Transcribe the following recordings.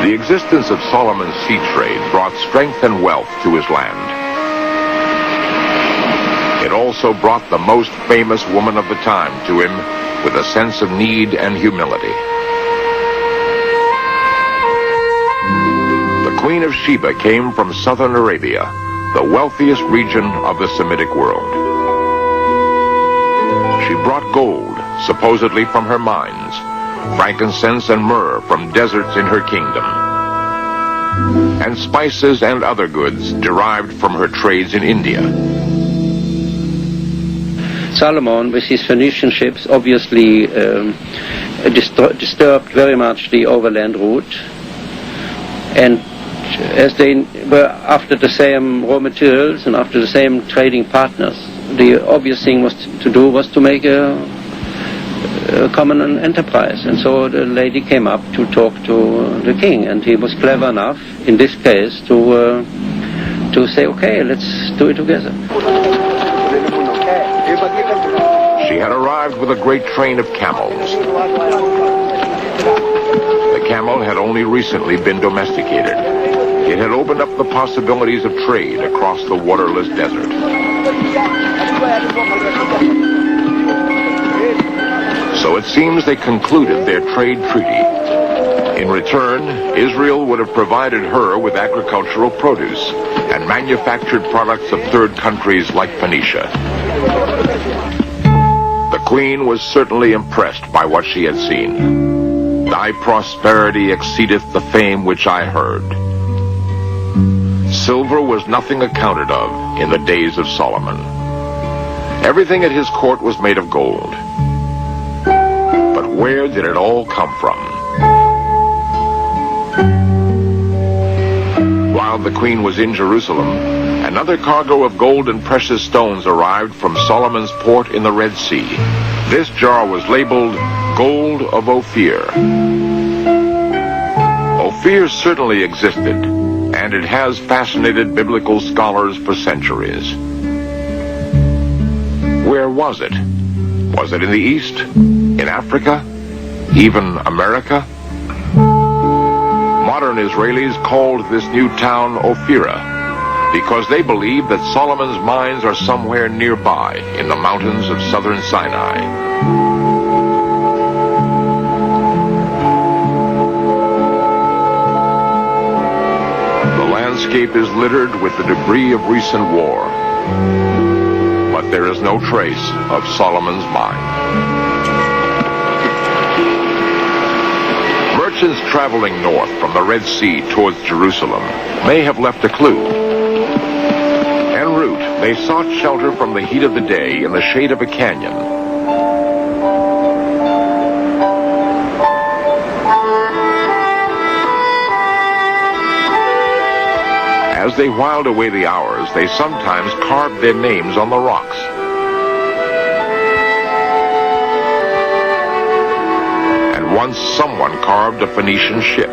The existence of Solomon's sea trade brought strength and wealth to his land. It also brought the most famous woman of the time to him with a sense of need and humility. The Queen of Sheba came from southern Arabia, the wealthiest region of the Semitic world. She brought gold, supposedly from her mines, frankincense and myrrh from deserts in her kingdom, and spices and other goods derived from her trades in India. Solomon, with his Phoenician ships, obviously disturbed very much the overland route, and as they were after the same raw materials and after the same trading partners, the obvious thing to do was to make a common enterprise. And so the lady came up to talk to the king, and he was clever enough, in this case, to say, okay, let's do it together. She had arrived with a great train of camels. The camel had only recently been domesticated. It had opened up the possibilities of trade across the waterless desert. So it seems they concluded their trade treaty. In return, Israel would have provided her with agricultural produce and manufactured products of third countries like Phoenicia. The queen was certainly impressed by what she had seen. Thy prosperity exceedeth the fame which I heard. Silver was nothing accounted of in the days of Solomon. Everything at his court was made of gold. But where did it all come from? While the queen was in Jerusalem, another cargo of gold and precious stones arrived from Solomon's port in the Red Sea. This jar was labeled Gold of Ophir. Ophir certainly existed, and it has fascinated biblical scholars for centuries. Where was it? Was it in the East? In Africa? Even America? Modern Israelis called this new town Ophira because they believe that Solomon's mines are somewhere nearby in the mountains of southern Sinai. The landscape is littered with the debris of recent war, but there is no trace of Solomon's mine. Merchants traveling north from the Red Sea towards Jerusalem may have left a clue. En route, they sought shelter from the heat of the day in the shade of a canyon. As they whiled away the hours, they sometimes carved their names on the rocks. Once someone carved a Phoenician ship.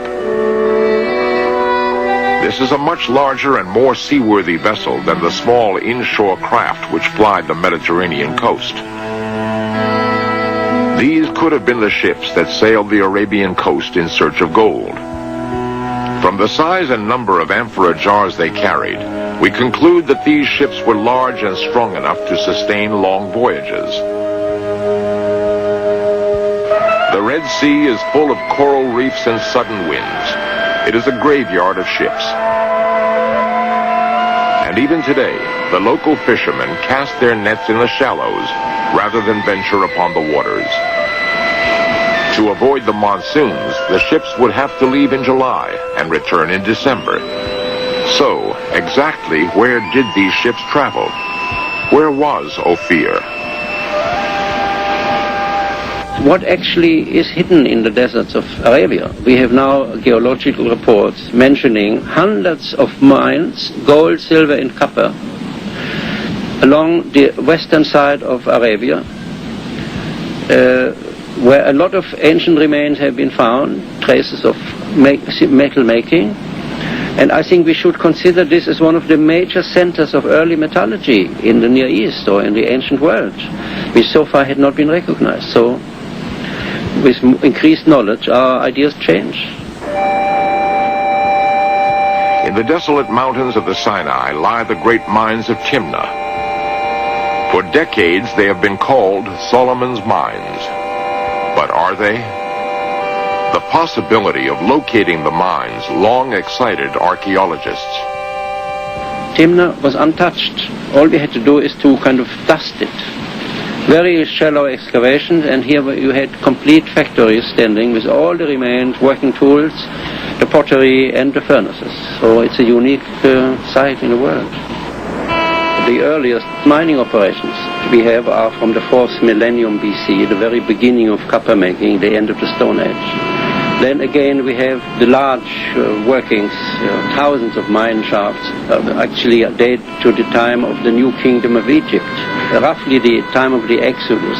This is a much larger and more seaworthy vessel than the small inshore craft which plied the Mediterranean coast. These could have been the ships that sailed the Arabian coast in search of gold. From the size and number of amphora jars they carried, we conclude that these ships were large and strong enough to sustain long voyages. The Red Sea is full of coral reefs and sudden winds. It is a graveyard of ships. And even today, the local fishermen cast their nets in the shallows rather than venture upon the waters. To avoid the monsoons, the ships would have to leave in July and return in December. So, exactly where did these ships travel? Where was Ophir? What actually is hidden in the deserts of Arabia? We have now geological reports mentioning hundreds of mines, gold, silver, and copper, along the western side of Arabia, where a lot of ancient remains have been found, traces of metal making. And I think we should consider this as one of the major centers of early mythology in the Near East or in the ancient world, which so far had not been recognized. So with increased knowledge, our ideas change. In the desolate mountains of the Sinai lie the great mines of Timna. For decades they have been called Solomon's Mines. But are they? The possibility of locating the mines long excited archaeologists. Timna was untouched. All we had to do is to kind of dust it. Very shallow excavations, and here you had complete factories standing with all the remains, working tools, the pottery and the furnaces. So it's a unique site in the world. The earliest mining operations we have are from the 4th millennium BC, the very beginning of copper making, the end of the Stone Age. Then again we have the large workings, thousands of mine shafts, actually date to the time of the New Kingdom of Egypt, roughly the time of the Exodus.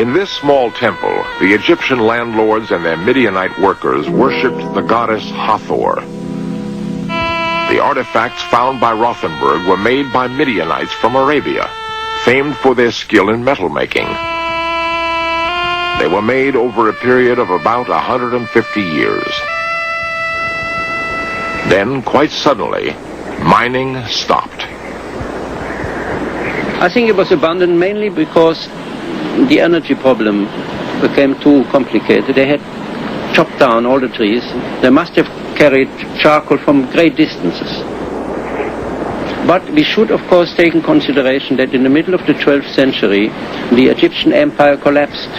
In this small temple, the Egyptian landlords and their Midianite workers worshipped the goddess Hathor. The artifacts found by Rothenberg were made by Midianites from Arabia, famed for their skill in metal making. They were made over a period of about 150 years. Then, quite suddenly, mining stopped. I think it was abandoned mainly because the energy problem became too complicated. They had chopped down all the trees. They must have carried charcoal from great distances. But we should, of course, take in consideration that in the middle of the 12th century, the Egyptian empire collapsed.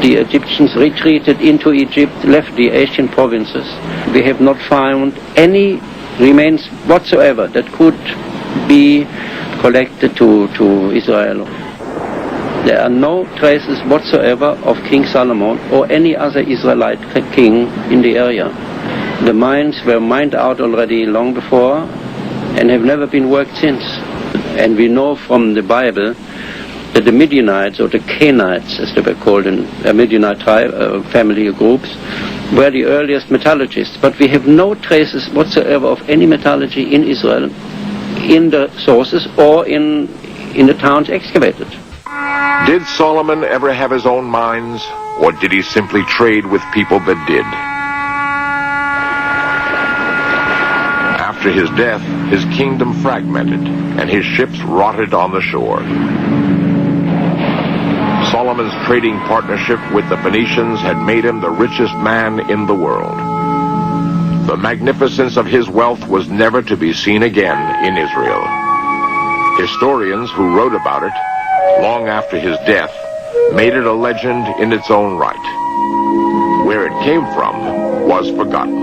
The Egyptians retreated into Egypt, left the Asian provinces. We have not found any remains whatsoever that could be collected to Israel. There are no traces whatsoever of King Solomon or any other Israelite king in the area. The mines were mined out already long before and have never been worked since. And we know from the Bible that the Midianites, or the Canaanites, as they were called in Midianite family groups, were the earliest metallurgists. But we have no traces whatsoever of any metallurgy in Israel, in the sources or in the towns excavated. Did Solomon ever have his own mines, or did he simply trade with people that did? After his death, his kingdom fragmented, and his ships rotted on the shore. Solomon's trading partnership with the Phoenicians had made him the richest man in the world. The magnificence of his wealth was never to be seen again in Israel. Historians who wrote about it, long after his death, made it a legend in its own right. Where it came from was forgotten.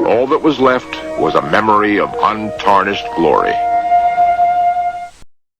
All that was left was a memory of untarnished glory.